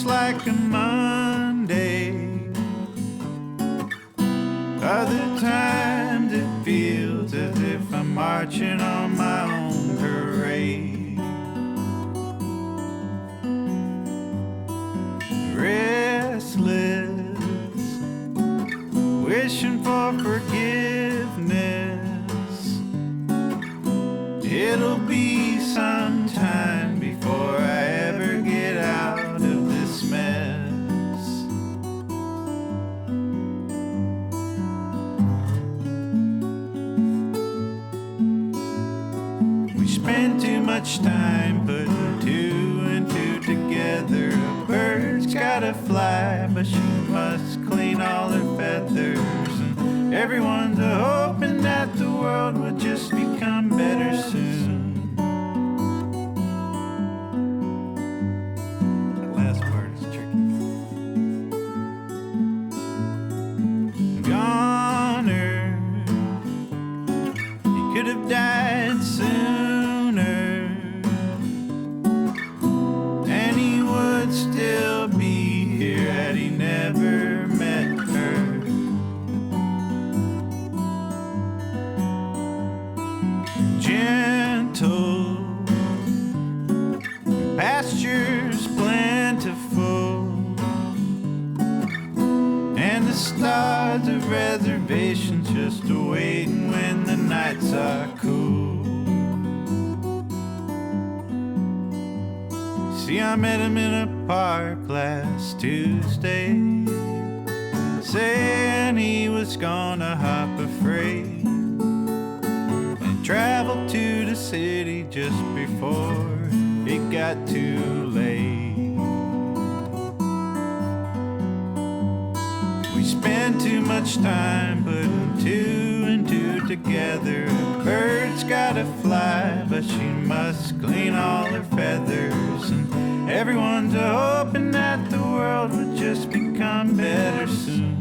just like a Monday. Other times it feels as if I'm marching on my own parade. Restless, wishing for forgiveness. It'll be some time before I ever get out of this mess. We spend too much time putting two and two together. A bird's gotta fly, but she must clean all her feathers. And everyone's hoping that the world will just become better soon. That last part is tricky. Goner, he could have died sooner, and he would still be here had he never met her. Gentle, pastures plentiful, and the stars of reservations just waiting when the nights are cool. See, I met him in a park last Tuesday, saying he was gonna hop a freight and travel to the city just before it got too late. We spend too much time putting two and two together. A bird's gotta fly, but she must clean all her feathers. And everyone's hoping that the world would just become better soon.